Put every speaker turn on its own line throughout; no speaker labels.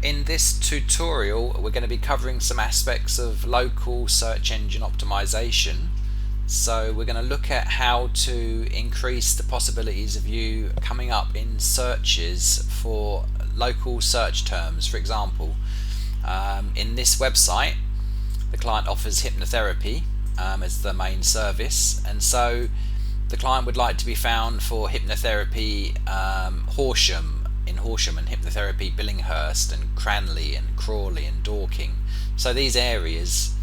In this tutorial we're going to be covering some aspects of local search engine optimization. So we're going to look at how to increase the possibilities of you coming up in searches for local search terms. For example, in this website the client offers hypnotherapy as the main service, and so the client would like to be found for hypnotherapy Horsham in Horsham, and hypnotherapy Billinghurst and Cranley and Crawley and Dorking. So these areas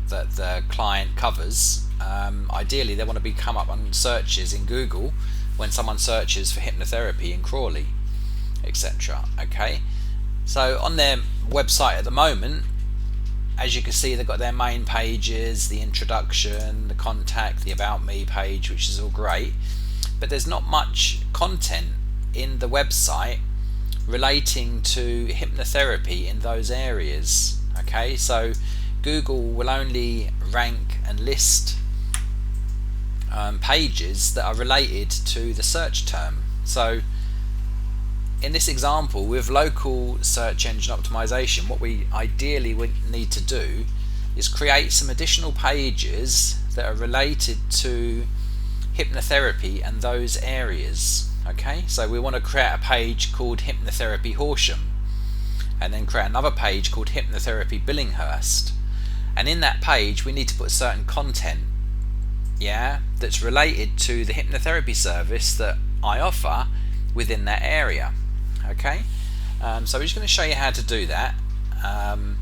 that the client covers, ideally they want to come up on searches in Google when someone searches for hypnotherapy in Crawley, etc. Okay, so on their website at the moment, as you can see, they've got their main pages, the introduction, the contact, the about me page, which is all great, but there's not much content in the website relating to hypnotherapy in those areas. Okay, so Google will only rank and list pages that are related to the search term. So in this example with local search engine optimization, what we ideally would need to do is create some additional pages that are related to hypnotherapy and those areas. Okay, so we want to create a page called Hypnotherapy Horsham, and then create another page called Hypnotherapy Billinghurst, and in that page we need to put certain content, that's related to the hypnotherapy service that I offer within that area. Okay, so we're just going to show you how to do that, and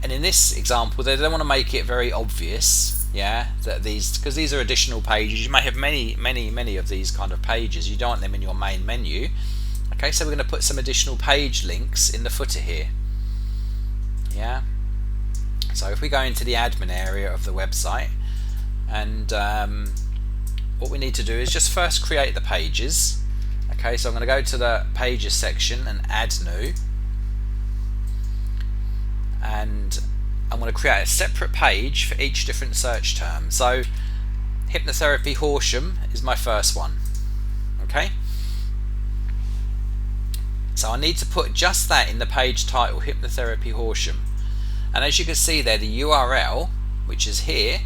in this example they don't want to make it very obvious, that because these are additional pages. You may have many of these kind of pages. You don't want them in your main menu. Okay, so we're going to put some additional page links in the footer here. So if we go into the admin area of the website, and what we need to do is just first create the pages. Okay, so I'm going to go to the pages section and add new, and I'm going to create a separate page for each different search term. So hypnotherapy Horsham is my first one. Okay, so I need to put just that in the page title, hypnotherapy Horsham, and as you can see there, the URL, which is here,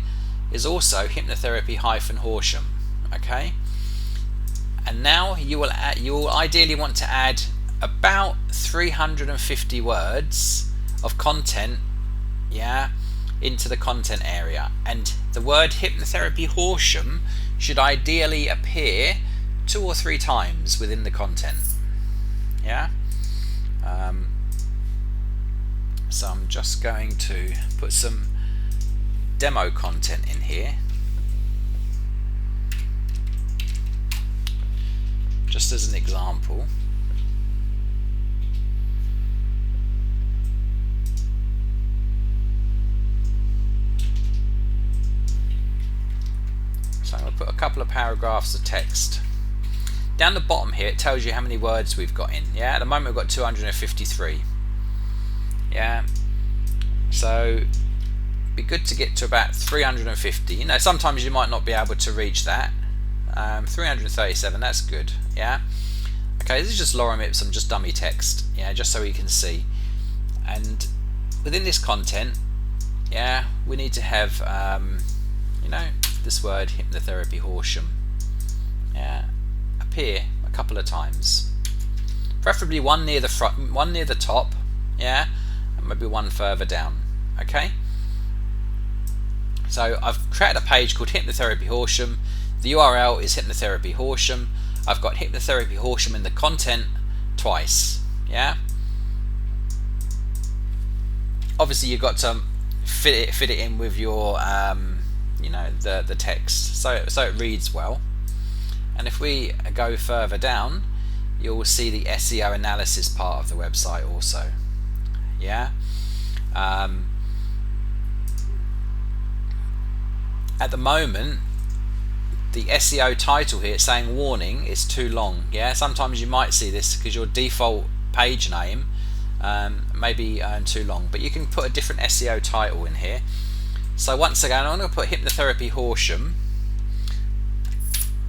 is also hypnotherapy-Horsham. Okay, and now you will ideally want to add about 350 words of content into the content area, and the word hypnotherapy Horsham should ideally appear 2 or 3 times within the content. So I'm just going to put some demo content in here just as an example. So I'm going to put a couple of paragraphs of text. Down the bottom here it tells you how many words we've got in. At the moment we've got 253. So it'd be good to get to about 350. Sometimes you might not be able to reach that. 337, that's good. Okay, this is just lorem ipsum, just dummy text, just so you can see. And within this content, we need to have this word hypnotherapy Horsham appear a couple of times, preferably one near the front, one near the top, and maybe one further down. Okay, so I've created a page called hypnotherapy Horsham. The URL is hypnotherapy Horsham. I've got hypnotherapy Horsham in the content twice. Obviously you've got to fit it in with your the text, so it reads well. And if we go further down, you'll see the SEO analysis part of the website also. At the moment the SEO title here, it's saying warning, it's too long. Sometimes you might see this because your default page name may be too long, but you can put a different SEO title in here. So once again I'm going to put hypnotherapy Horsham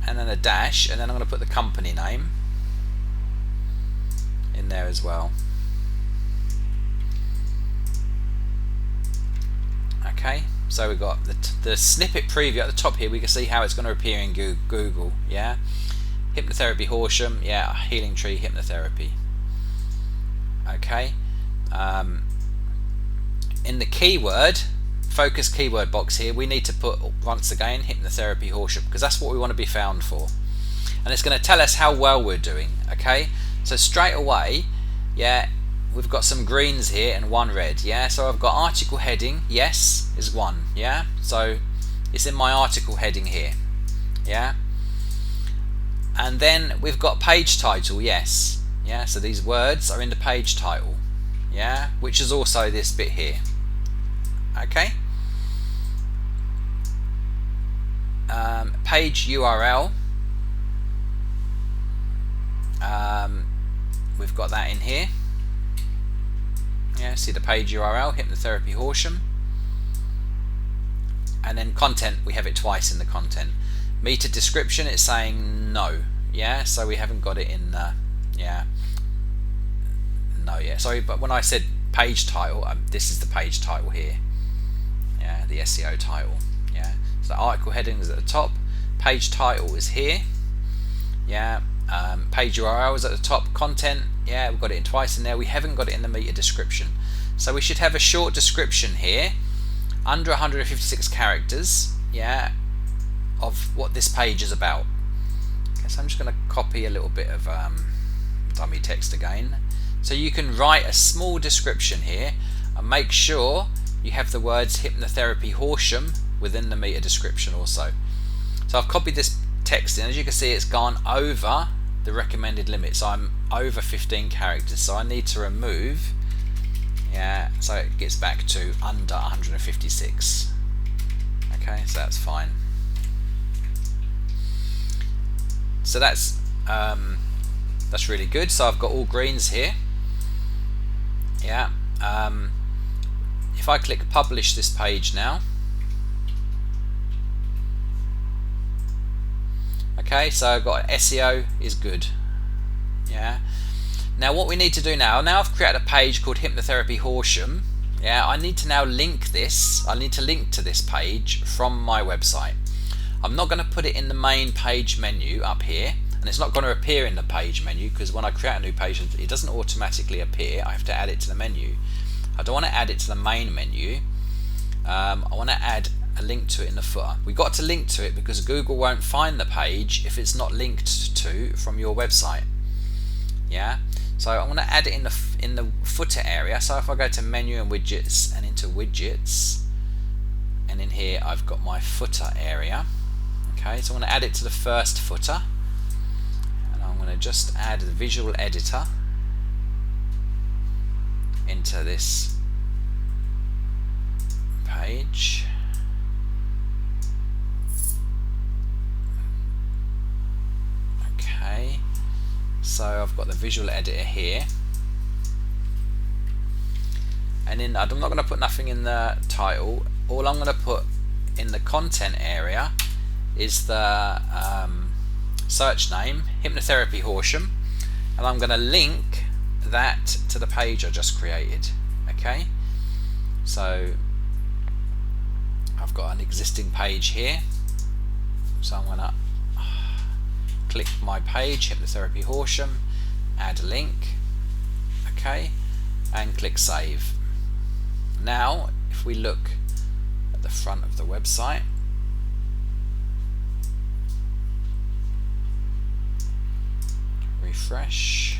and then a dash, and then I'm going to put the company name in there as well. Okay, so we've got the snippet preview at the top here. We can see how it's going to appear in Google. Yeah, hypnotherapy Horsham. Yeah, healing tree hypnotherapy. Okay, in the keyword focus keyword box here, we need to put once again hypnotherapy Horsham, because that's what we want to be found for, and it's going to tell us how well we're doing. Okay, so straight away, yeah, we've got some greens here and one red. Yeah, so I've got article heading, yes, is one. Yeah, so it's in my article heading here. Yeah, and then we've got page title, yes. Yeah, so these words are in the page title. Yeah, which is also this bit here. Okay, page URL, we've got that in here. Yeah, see the page URL, hypnotherapy Horsham, and then content, we have it twice in the content. Meta description, it's saying no. Yeah, so we haven't got it in the, yeah, no, yeah, sorry, but when I said page title, this is the page title here. Yeah, the SEO title. Yeah, so article heading is at the top, page title is here. Yeah, page URL is at the top, content, yeah, we've got it in twice in there. We haven't got it in the meta description, so we should have a short description here under 156 characters, yeah, of what this page is about. Okay, so I'm just going to copy a little bit of dummy text again, so you can write a small description here and make sure you have the words hypnotherapy Horsham within the meta description also. So I've copied this text in. As you can see, it's gone over the recommended limit, so I'm over 15 characters, so I need to remove, yeah, so it gets back to under 156. Okay, so that's fine. So that's really good. So I've got all greens here. Yeah, if I click publish this page now, okay, so I've got SEO is good. Yeah, now what we need to do now I've created a page called hypnotherapy Horsham. Yeah, I need to now link this. I need to link to this page from my website. I'm not going to put it in the main page menu up here, and it's not going to appear in the page menu, because when I create a new page it doesn't automatically appear. I have to add it to the menu. I don't want to add it to the main menu. I want to add a link to it in the footer. We've got to link to it because Google won't find the page if it's not linked to from your website. Yeah, so I want to add it in the footer area. So if I go to menu and widgets and into widgets, and in here I've got my footer area. Okay, so I want to add it to the first footer, and I'm going to just add the visual editor into this page. Okay, so I've got the visual editor here, and then I'm not going to put nothing in the title. All I'm going to put in the content area is the search name, hypnotherapy Horsham, and I'm going to link that to the page I just created. Okay, so I've got an existing page here, so I'm going to click my page, hypnotherapy Horsham, add a link, okay, and click save. Now if we look at the front of the website, refresh,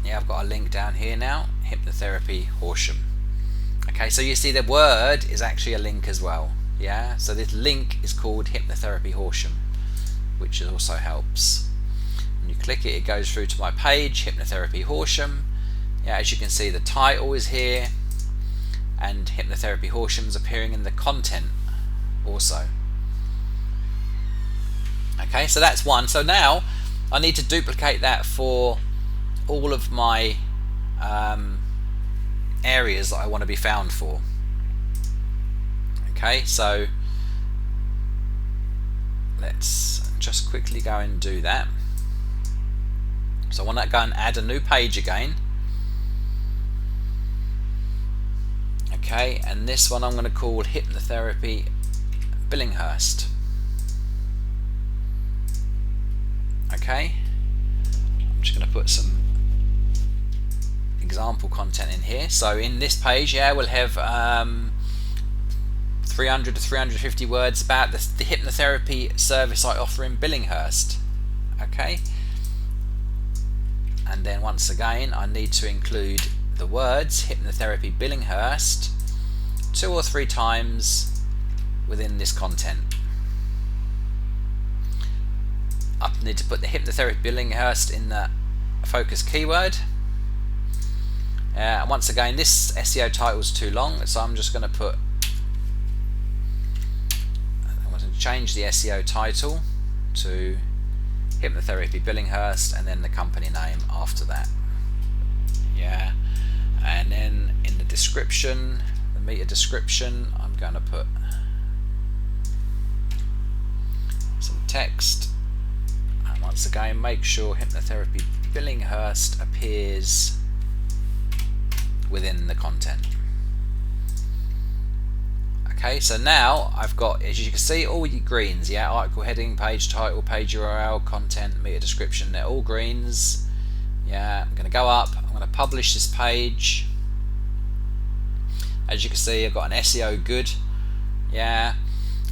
yeah, I've got a link down here now, hypnotherapy Horsham. Okay, so you see the word is actually a link as well. Yeah, so this link is called hypnotherapy Horsham, which also helps. When you click it, it goes through to my page, hypnotherapy Horsham. Yeah, as you can see, the title is here, and hypnotherapy Horsham is appearing in the content also. Okay, so that's one. So now I need to duplicate that for all of my areas that I want to be found for. Okay, so let's just quickly go and do that. So I want to go and add a new page again. Okay, and this one I'm going to call Hypnotherapy Billinghurst. Okay, I'm just going to put some example content in here. So in this page, we'll have 300 to 350 words about the hypnotherapy service I offer in Billinghurst. Okay, and then once again I need to include the words Hypnotherapy Billinghurst 2 or 3 times within this content. I need to put the Hypnotherapy Billinghurst in the focus keyword. And once again, this SEO title is too long, so I'm just going to put, I want to change the SEO title to Hypnotherapy Billinghurst and then the company name after that. And then in the description, the meta description, I'm going to put some text. And once again, make sure Hypnotherapy Billinghurst appears within the content. Okay, so now I've got, as you can see, all your greens, article heading, page title, page URL, content, meta description, they're all greens. I'm going to go up, I'm going to publish this page. As you can see, I've got an SEO good, and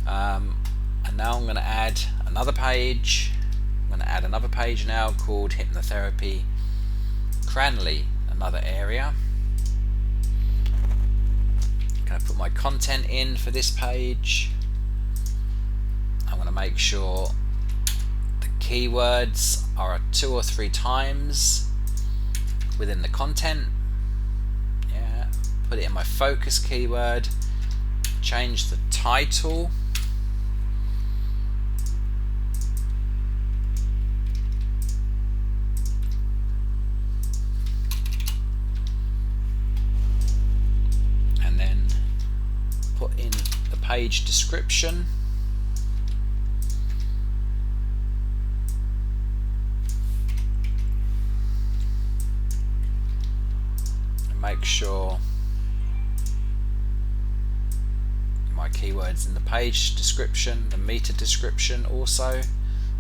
now I'm going to add another page. I'm going to add another page now called Hypnotherapy Cranley, another area. I'm going to put my content in for this page. I'm going to make sure the keywords are 2 or 3 times within the content. Put it in my focus keyword, change the title, and then put in the page description. And make sure my keywords in the page description, the meta description also.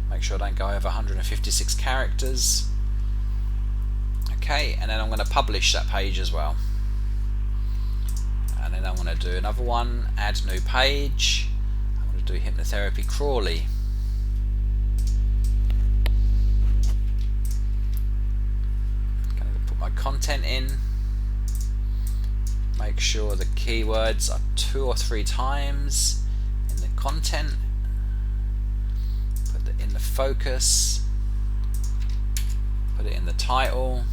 Make sure I don't go over 156 characters. Okay, and then I'm going to publish that page as well. And then I'm going to do another one, add new page. I'm going to do Hypnotherapy Crawley. I'm going to put my content in. Make sure the keywords are 2 or 3 times in the content. Put it in the focus. Put it in the title.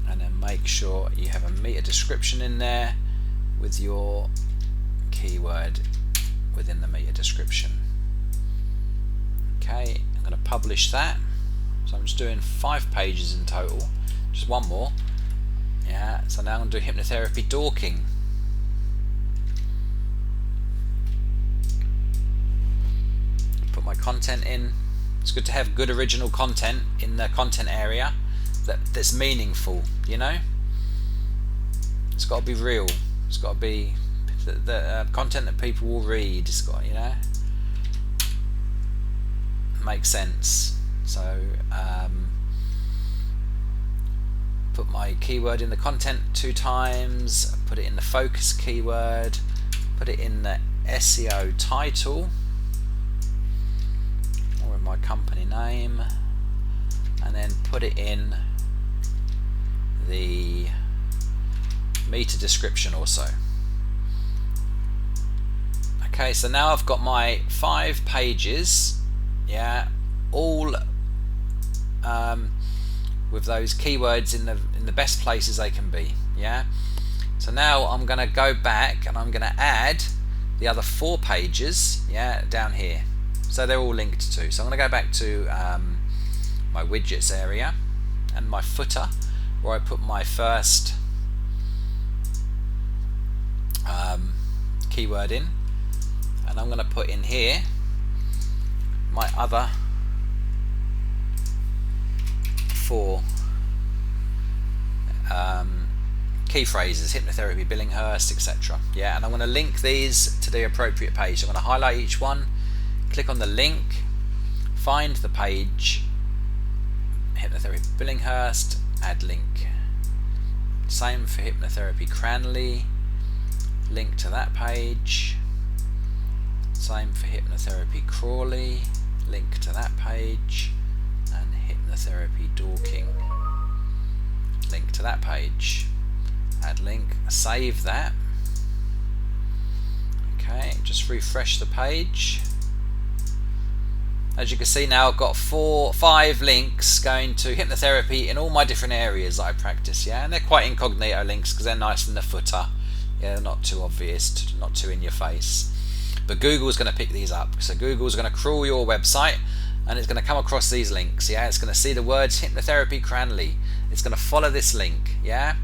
And then make sure you have a meta description in there with your keyword within the meta description. Okay, I'm going to publish that. So I'm just doing 5 pages in total, just one more. So now I'm going to do Hypnotherapy Dorking. Put my content in. It's good to have good original content in the content area that's meaningful, It's got to be real. It's got to be the content that people will read. It's got, make sense. So put my keyword in the content 2 times, put it in the focus keyword, put it in the SEO title or in my company name, and then put it in the meta description also. Okay, so now I've got my 5 pages, all with those keywords in the best places they can be. So now I'm going to go back and I'm going to add the other 4 pages down here, so they're all linked to. So I'm going to go back to my widgets area and my footer where I put my first keyword in, and I'm going to put in here my other 4 key phrases, hypnotherapy, Billinghurst, etc. Yeah, and I'm going to link these to the appropriate page. So I'm going to highlight each one, click on the link, find the page, hypnotherapy Billinghurst, add link. Same for hypnotherapy Cranley, link to that page. Same for hypnotherapy Crawley, link to that page, and hypnotherapy Dorking, link to that page. Add link, save that. Okay, just refresh the page. As you can see now, I've got 5 links going to hypnotherapy in all my different areas that I practice. Yeah, and they're quite incognito links because they're nice in the footer. Yeah, they're not too obvious, not too in your face. But Google's going to pick these up. So Google's going to crawl your website and it's going to come across these links. Yeah, it's going to see the words hypnotherapy Cranley. It's going to follow this link. Yeah,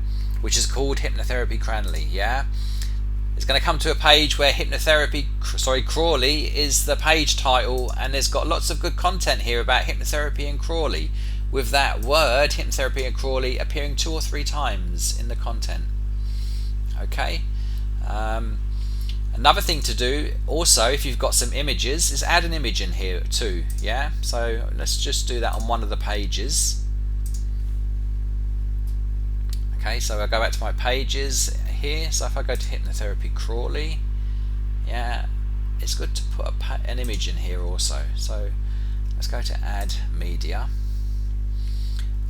which is called hypnotherapy Cranley. Yeah, it's going to come to a page where Crawley is the page title, and there's got lots of good content here about hypnotherapy and Crawley, with that word hypnotherapy and Crawley appearing 2 or 3 times in the content. Okay. Another thing to do also, if you've got some images, is add an image in here too. Yeah, so let's just do that on one of the pages. Okay, so I go back to my pages here. So if I go to hypnotherapy Crawley, yeah, it's good to put an image in here also. So let's go to add media,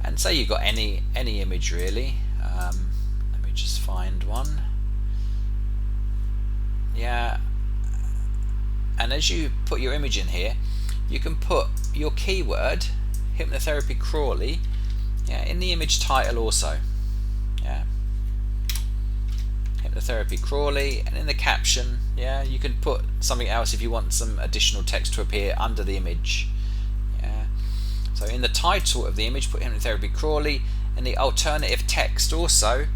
and say you've got any image really. Let me just find one. Yeah, and as you put your image in here, you can put your keyword hypnotherapy Crawley, yeah, in the image title also. Yeah, hypnotherapy Crawley, and in the caption, yeah, you can put something else if you want some additional text to appear under the image. Yeah, so in the title of the image, put hypnotherapy Crawley, and the alternative text also,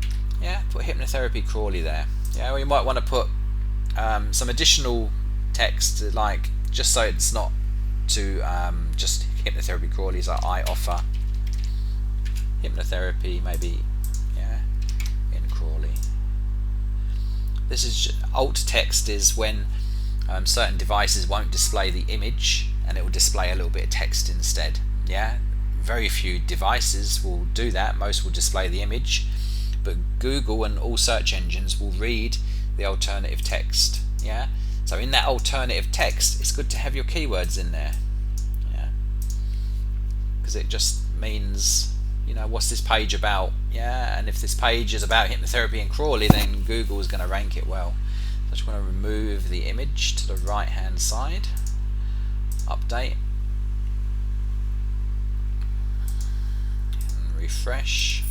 yeah, put hypnotherapy Crawley there. Yeah, or you might want to put some additional text, like just so it's not to just hypnotherapy Crawley, so I offer hypnotherapy, maybe, yeah, in Crawley. This is alt text is when certain devices won't display the image and it will display a little bit of text instead. Yeah, very few devices will do that. Most will display the image, but Google and all search engines will read the alternative text. Yeah, so in that alternative text, it's good to have your keywords in there. Yeah, because it just means, you know, what's this page about? Yeah, and if this page is about hypnotherapy and Crawley, then Google is going to rank it well. So I just want to remove the image to the right hand side, update, and refresh.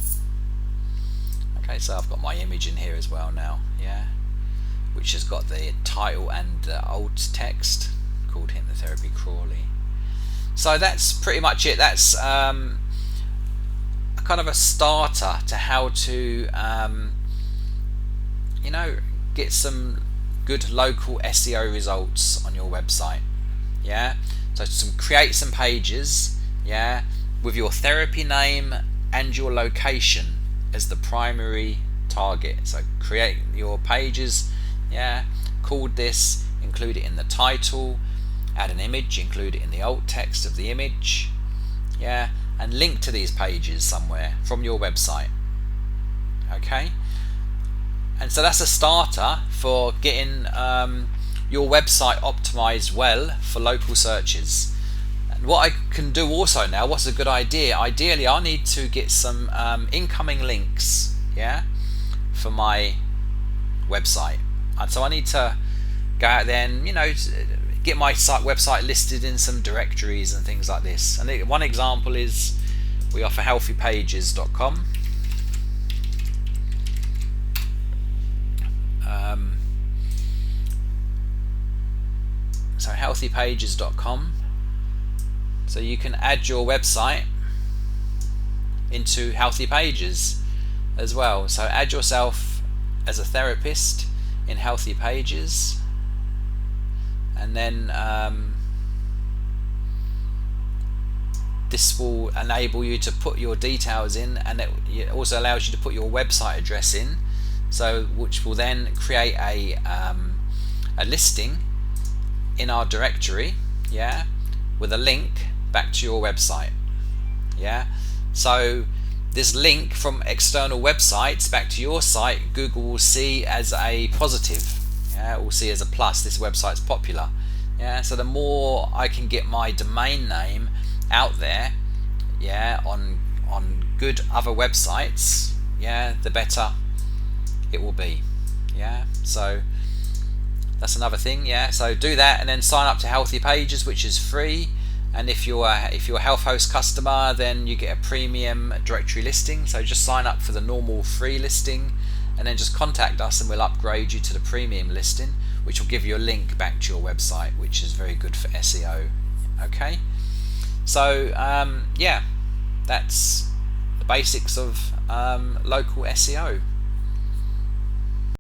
Okay, so I've got my image in here as well now. Yeah, which has got the title and the alt text called hypnotherapy Crawley. So that's pretty much it. That's kind of a starter to how to you know, get some good local SEO results on your website. Yeah, so create some pages, yeah, with your therapy name and your location as the primary target. So create your pages, yeah, called this, include it in the title, add an image, include it in the alt text of the image, yeah, and link to these pages somewhere from your website. Okay, and so that's a starter for getting your website optimized well for local searches. And what I can do also now, what's a good idea, ideally I need to get some incoming links, yeah, for my website. And so I need to go out there and, you know, get my website listed in some directories and things like this. And one example is we offer healthypages.com. So healthypages.com. So you can add your website into Healthy Pages as well. So add yourself as a therapist in Healthy Pages, and then this will enable you to put your details in, and it also allows you to put your website address in, so which will then create a listing in our directory, yeah, with a link back to your website. Yeah, so this link from external websites back to your site, Google will see as a positive. Yeah, it will see as a plus. This website's popular. Yeah, so the more I can get my domain name out there, yeah, on good other websites, yeah, the better it will be. Yeah, so that's another thing. Yeah, so do that, and then sign up to Healthy Pages, which is free. And if you're a Health Host customer, then you get a premium directory listing. So just sign up for the normal free listing, and then just contact us, and we'll upgrade you to the premium listing, which will give you a link back to your website, which is very good for SEO. Okay, so yeah, that's the basics of local SEO.